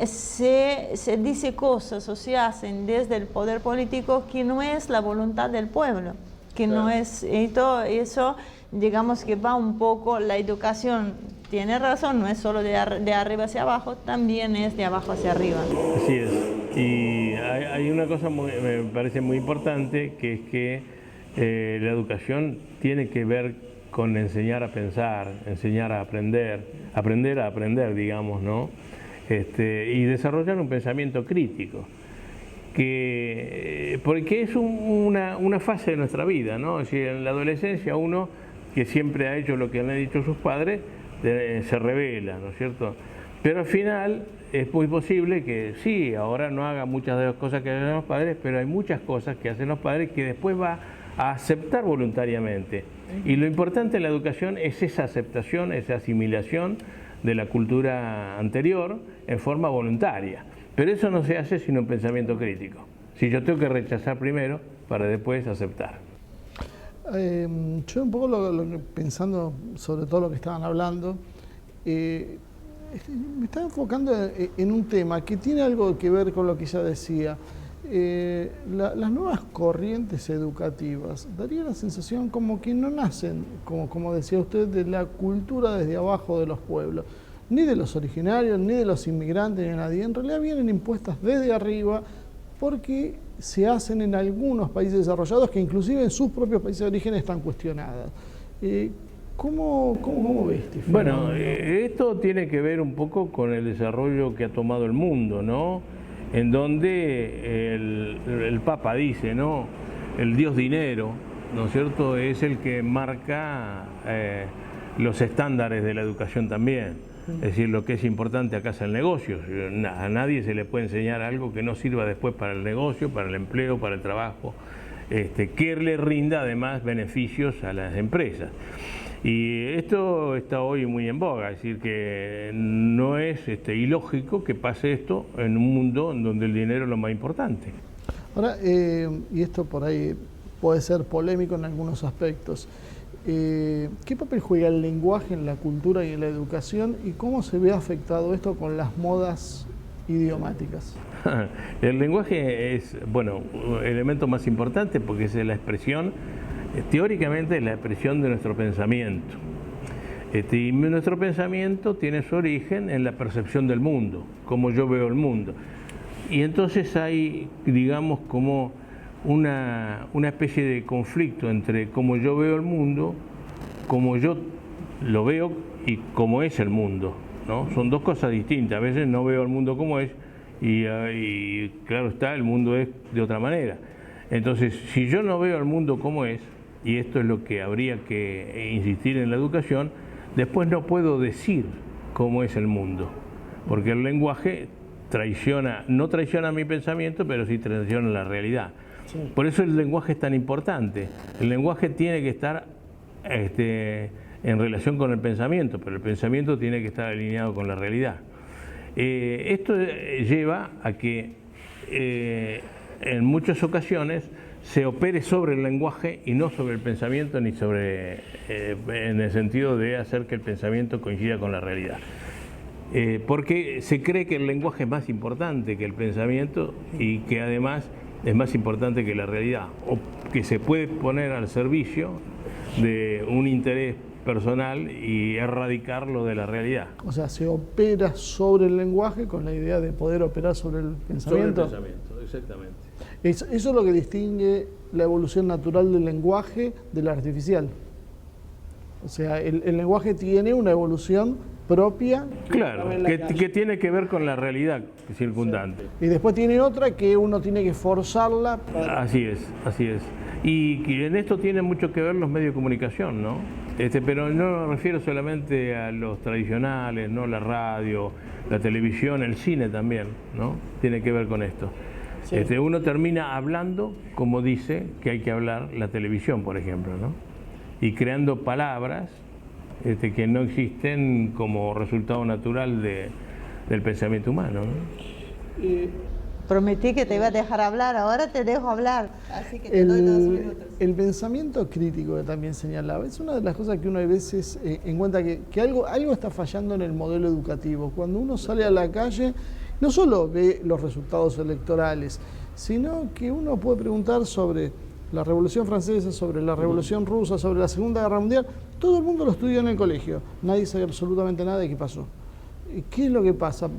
se dice cosas o se hacen desde el poder político que no es la voluntad del pueblo, que no es, y todo eso, digamos que va un poco, la educación tiene razón, no es solo de arriba hacia abajo, también es de abajo hacia arriba. Así es. Y hay una cosa me parece muy importante, que es que la educación tiene que ver con enseñar a pensar, enseñar a aprender a aprender, digamos, ¿no? Y desarrollar un pensamiento crítico, porque es una fase de nuestra vida, ¿no? Es decir, en la adolescencia uno, que siempre ha hecho lo que han dicho sus padres, se revela, ¿no es cierto? Pero al final es muy posible que sí, ahora no haga muchas de las cosas que hacen los padres, pero hay muchas cosas que hacen los padres que después va a aceptar voluntariamente. Y lo importante en la educación es esa aceptación, esa asimilación de la cultura anterior en forma voluntaria. Pero eso no se hace sin un pensamiento crítico. Si yo tengo que rechazar primero para después aceptar. Yo un poco pensando sobre todo lo que estaban hablando, me estaba enfocando en un tema que tiene algo que ver con lo que ella decía. las nuevas corrientes educativas daría la sensación como que no nacen, como decía usted, de la cultura desde abajo de los pueblos, ni de los originarios, ni de los inmigrantes, ni de nadie. En realidad vienen impuestas desde arriba porque se hacen en algunos países desarrollados que inclusive en sus propios países de origen están cuestionadas. ¿Cómo ves este fenómeno? Bueno, esto tiene que ver un poco con el desarrollo que ha tomado el mundo, ¿no? En donde el Papa dice, ¿no? El Dios dinero, ¿no es cierto?, es el que marca los estándares de la educación también. Es decir, lo que es importante acá es el negocio. A nadie se le puede enseñar algo que no sirva después para el negocio, para el empleo, para el trabajo, que le rinda además beneficios a las empresas. Y esto está hoy muy en boga, es decir, que no es ilógico que pase esto en un mundo en donde el dinero es lo más importante. Ahora, y esto por ahí puede ser polémico en algunos aspectos, ¿qué papel juega el lenguaje en la cultura y en la educación y cómo se ve afectado esto con las modas idiomáticas? El lenguaje es, bueno, el elemento más importante porque es la expresión, teóricamente es la expresión de nuestro pensamiento. Y nuestro pensamiento tiene su origen en la percepción del mundo, cómo yo veo el mundo. Y entonces hay, digamos, como una especie de conflicto entre cómo yo veo el mundo, cómo yo lo veo y cómo es el mundo, ¿no? Son dos cosas distintas. A veces no veo el mundo como es y claro está, el mundo es de otra manera. Entonces, si yo no veo el mundo como es, y esto es lo que habría que insistir en la educación, después no puedo decir cómo es el mundo, porque el lenguaje no traiciona mi pensamiento, pero sí traiciona la realidad. Sí. Por eso el lenguaje es tan importante. El lenguaje tiene que estar en relación con el pensamiento, pero el pensamiento tiene que estar alineado con la realidad. Esto lleva a que en muchas ocasiones se opere sobre el lenguaje y no sobre el pensamiento, ni sobre en el sentido de hacer que el pensamiento coincida con la realidad. Porque se cree que el lenguaje es más importante que el pensamiento y que además es más importante que la realidad, o que se puede poner al servicio de un interés personal y erradicarlo de la realidad. O sea, se opera sobre el lenguaje con la idea de poder operar sobre el pensamiento. Sobre el pensamiento, exactamente. Eso es lo que distingue la evolución natural del lenguaje de la artificial. O sea, el lenguaje tiene una evolución propia. Claro, que tiene que ver con la realidad circundante. Sí. Y después tiene otra que uno tiene que forzarla. Así es, así es. Y en esto tienen mucho que ver los medios de comunicación, ¿no? Pero no me refiero solamente a los tradicionales, ¿no? La radio, la televisión, el cine también, ¿no? Tiene que ver con esto. Sí. Uno termina hablando como dice que hay que hablar la televisión, por ejemplo, ¿no? Y creando palabras que no existen como resultado natural del pensamiento humano, ¿no? Prometí que te iba a dejar hablar, ahora te dejo hablar, así que te doy 2 minutos. El pensamiento crítico que también señalaba, es una de las cosas que uno a veces encuentra que algo está fallando en el modelo educativo. Cuando uno sale a la calle, no solo ve los resultados electorales, sino que uno puede preguntar sobre la Revolución Francesa, sobre la Revolución Rusa, sobre la Segunda Guerra Mundial. Todo el mundo lo estudió en el colegio, nadie sabe absolutamente nada de qué pasó. ¿Qué es lo que pasa?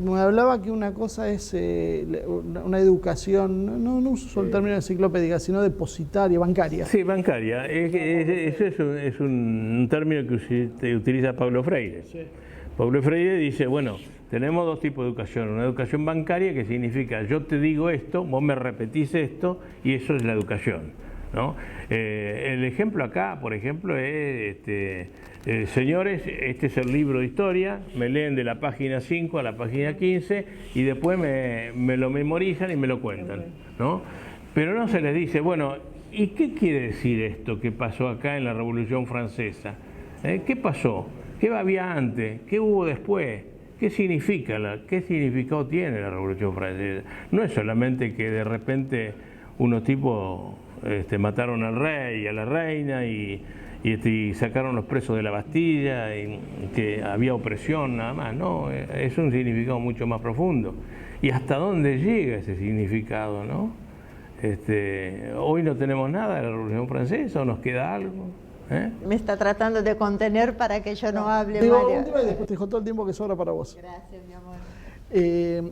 Me hablaba que una cosa es una educación, no uso solo el término enciclopédica, sino depositaria, bancaria. Sí, bancaria. Eso es un término que utiliza Paulo Freire. Sí. Paulo Freire dice, bueno, tenemos 2 tipos de educación. Una educación bancaria que significa yo te digo esto, vos me repetís esto y eso es la educación, ¿no? El ejemplo acá, por ejemplo, es, señores, este es el libro de historia, me leen de la página 5 a la página 15 y después me lo memorizan y me lo cuentan, ¿no? Pero no se les dice, bueno, ¿y qué quiere decir esto que pasó acá en la Revolución Francesa? ¿Qué pasó? ¿Qué había antes? ¿Qué hubo después? ¿Qué significa? ¿Qué significado tiene la Revolución Francesa? No es solamente que de repente unos tipos mataron al rey y a la reina y y sacaron los presos de la Bastilla, y que había opresión nada más. No, es un significado mucho más profundo. ¿Y hasta dónde llega ese significado, no? Hoy no tenemos nada de la Revolución Francesa, ¿o nos queda algo? Me está tratando de contener para que yo no hable, Digo, Mario. un tema y después te dejo todo el tiempo que sobra para vos. Gracias, mi amor.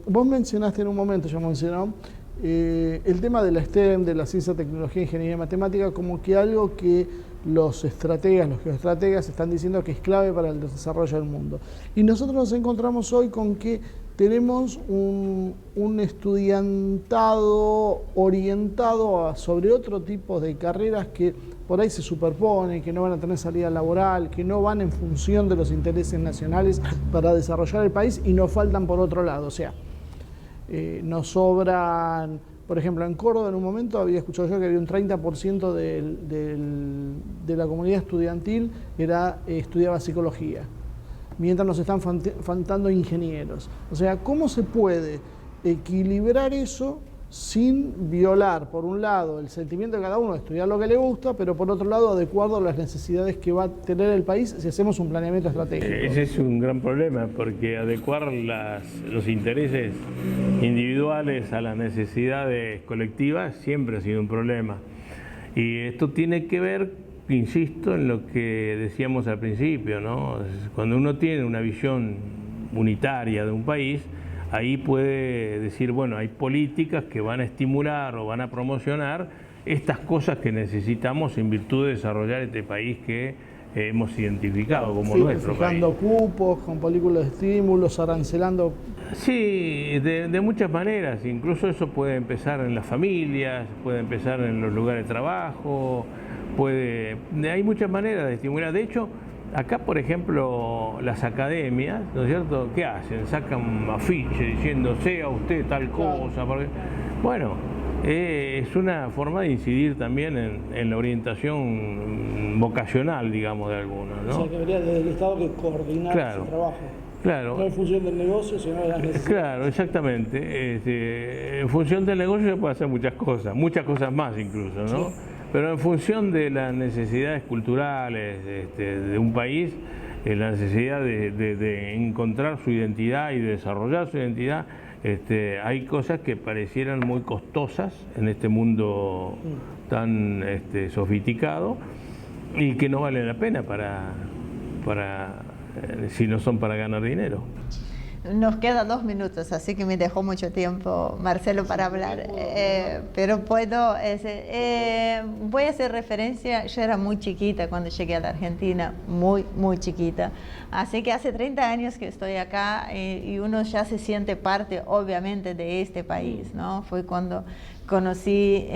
Vos mencionaste en un momento, ya mencionó, el tema de la STEM, de la ciencia, tecnología, ingeniería y matemática, como que algo que los estrategas, los geoestrategas están diciendo que es clave para el desarrollo del mundo. Y nosotros nos encontramos hoy con que tenemos un estudiantado orientado sobre otro tipo de carreras que por ahí se superponen, que no van a tener salida laboral, que no van en función de los intereses nacionales para desarrollar el país y nos faltan por otro lado. O sea, nos sobran, por ejemplo, en Córdoba en un momento había escuchado yo que había un 30% de la comunidad estudiantil estudiaba psicología, mientras nos están faltando ingenieros. O sea, ¿cómo se puede equilibrar eso sin violar, por un lado, el sentimiento de cada uno de estudiar lo que le gusta, pero por otro lado, adecuado a las necesidades que va a tener el país si hacemos un planeamiento estratégico? Ese es un gran problema, porque adecuar los intereses individuales a las necesidades colectivas siempre ha sido un problema. Y esto tiene que ver, insisto, en lo que decíamos al principio, ¿no? Cuando uno tiene una visión unitaria de un país, ahí puede decir, bueno, hay políticas que van a estimular o van a promocionar estas cosas que necesitamos en virtud de desarrollar este país que hemos identificado como nuestro país. Fijando cupos, con políticas de estímulos, arancelando. Sí, de muchas maneras. Incluso eso puede empezar en las familias, puede empezar en los lugares de trabajo, hay muchas maneras de estimular. De hecho, acá, por ejemplo, las academias, ¿no es cierto?, ¿qué hacen? Sacan afiche diciendo, sea usted tal cosa. Porque, bueno, es una forma de incidir también en la orientación vocacional, digamos, de algunos, ¿no? O sea, que debería desde el Estado que coordinar ese trabajo. Claro. No en función del negocio, sino de las necesidades. Claro, exactamente. En función del negocio se puede hacer muchas cosas más incluso, ¿no? Sí. Pero en función de las necesidades culturales de un país, la necesidad de encontrar su identidad y de desarrollar su identidad, hay cosas que parecieran muy costosas en este mundo tan sofisticado y que no valen la pena si no son para ganar dinero. Nos quedan 2 minutos, así que me dejó mucho tiempo, Marcelo, para hablar, pero voy a hacer referencia. Yo era muy chiquita cuando llegué a la Argentina, muy chiquita, así que hace 30 años que estoy acá y uno ya se siente parte, obviamente, de este país, ¿no? Fue cuando conocí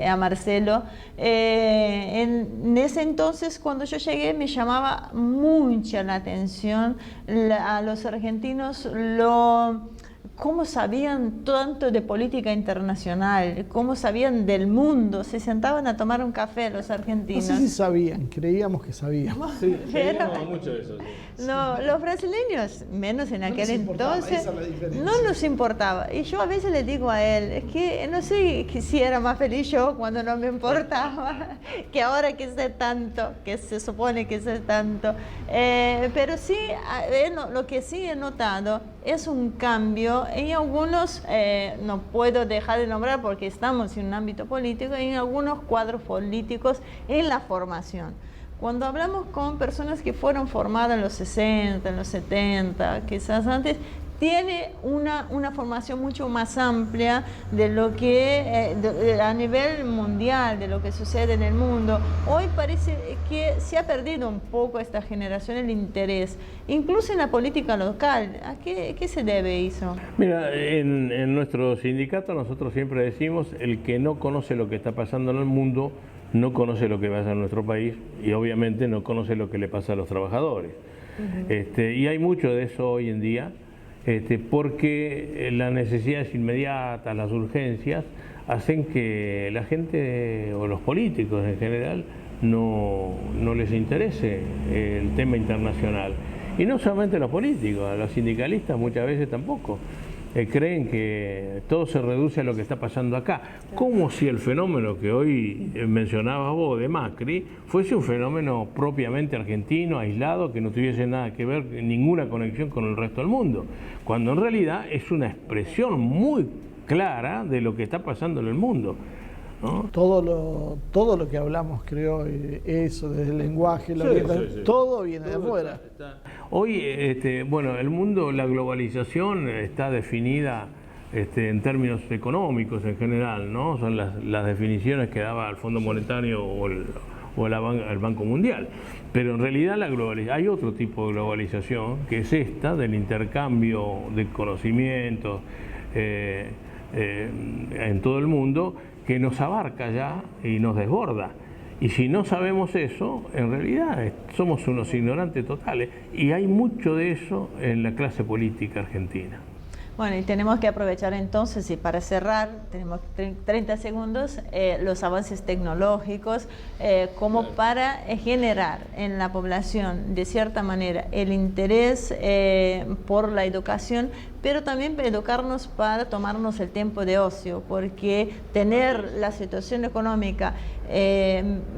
a Marcelo. En ese entonces, cuando yo llegué, me llamaba mucha la atención a los argentinos cómo sabían tanto de política internacional, cómo sabían del mundo. Se sentaban a tomar un café los argentinos. No sé si sabían, creíamos que sabíamos. Sí, creíamos mucho de eso. Sí. No, los brasileños, menos en aquel entonces, no nos importaba. Y yo a veces le digo a él, es que no sé si era más feliz yo cuando no me importaba, que ahora que sé tanto, que se supone que sé tanto. Pero sí, lo que sí he notado es un cambio en algunos, no puedo dejar de nombrar porque estamos en un ámbito político, en algunos cuadros políticos en la formación. Cuando hablamos con personas que fueron formadas en los 60, en los 70, quizás antes, tiene una formación mucho más amplia de lo que a nivel mundial, de lo que sucede en el mundo. Hoy parece que se ha perdido un poco esta generación el interés, incluso en la política local. ¿A qué se debe eso? Mira, en nuestro sindicato nosotros siempre decimos, el que no conoce lo que está pasando en el mundo, no conoce lo que pasa en nuestro país y obviamente no conoce lo que le pasa a los trabajadores. Y hay mucho de eso hoy en día. Porque las necesidades inmediatas, las urgencias, hacen que la gente o los políticos en general no les interese el tema internacional. Y no solamente los políticos, a los sindicalistas muchas veces tampoco. creen que todo se reduce a lo que está pasando acá, como si el fenómeno que hoy mencionabas vos de Macri fuese un fenómeno propiamente argentino, aislado, que no tuviese nada que ver, ninguna conexión con el resto del mundo, cuando en realidad es una expresión muy clara de lo que está pasando en el mundo, ¿no? Todo lo que hablamos, creo, eso, desde el lenguaje, todo viene de afuera. Hoy, bueno, el mundo, la globalización está definida en términos económicos en general, ¿no? Son las definiciones que daba el Fondo Monetario o el Banco Mundial. Pero en realidad hay otro tipo de globalización, que es esta, del intercambio de conocimientos en todo el mundo, que nos abarca ya y nos desborda. Y si no sabemos eso, en realidad somos unos ignorantes totales. Y hay mucho de eso en la clase política argentina. Bueno, y tenemos que aprovechar entonces, y para cerrar, tenemos 30 segundos, los avances tecnológicos, como para generar en la población, de cierta manera, el interés por la educación, pero también para educarnos para tomarnos el tiempo de ocio, porque tener la situación económica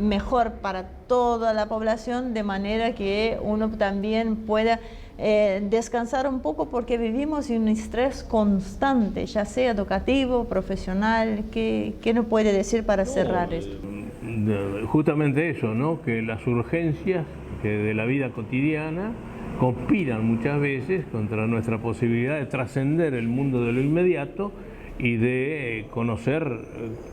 mejor para toda la población, de manera que uno también pueda descansar un poco, porque vivimos en un estrés constante, ya sea educativo, profesional. ¿Qué nos puede decir para cerrar esto? Justamente eso, ¿no? Que las urgencias de la vida cotidiana conspiran muchas veces contra nuestra posibilidad de trascender el mundo de lo inmediato y de conocer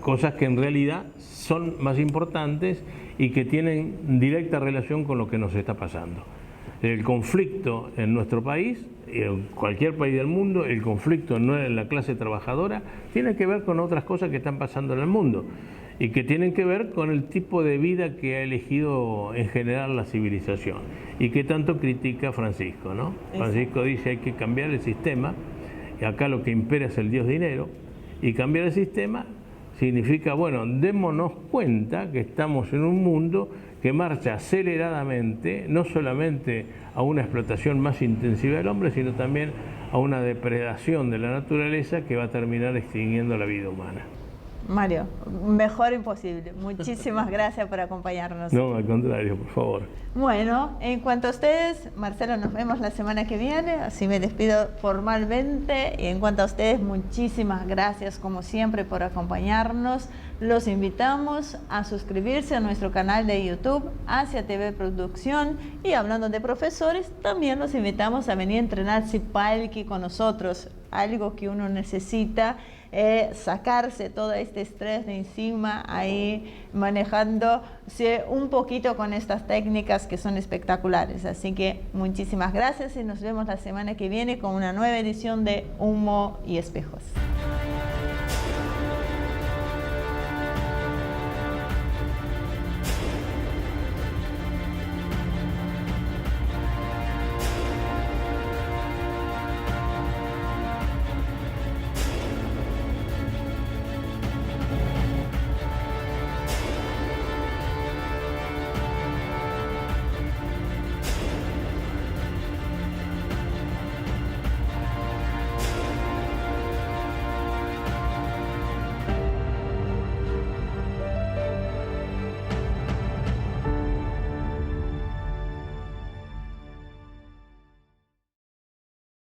cosas que en realidad son más importantes y que tienen directa relación con lo que nos está pasando. El conflicto en nuestro país, y en cualquier país del mundo, el conflicto en la clase trabajadora, tiene que ver con otras cosas que están pasando en el mundo y que tienen que ver con el tipo de vida que ha elegido en general la civilización y que tanto critica Francisco, ¿no? Francisco dice hay que cambiar el sistema, y acá lo que impera es el Dios dinero, y cambiar el sistema significa, bueno, démonos cuenta que estamos en un mundo que marcha aceleradamente, no solamente a una explotación más intensiva del hombre, sino también a una depredación de la naturaleza que va a terminar extinguiendo la vida humana. Mario, mejor imposible. Muchísimas gracias por acompañarnos. No, al contrario, por favor. Bueno, en cuanto a ustedes, Marcelo, nos vemos la semana que viene, así me despido formalmente. Y en cuanto a ustedes, muchísimas gracias como siempre por acompañarnos. Los invitamos a suscribirse a nuestro canal de YouTube, Asia TV Producción. Y hablando de profesores, también los invitamos a venir a entrenar Sipalki con nosotros, algo que uno necesita, sacarse todo este estrés de encima, ahí manejándose un poquito con estas técnicas que son espectaculares. Así que muchísimas gracias y nos vemos la semana que viene con una nueva edición de Humo y Espejos.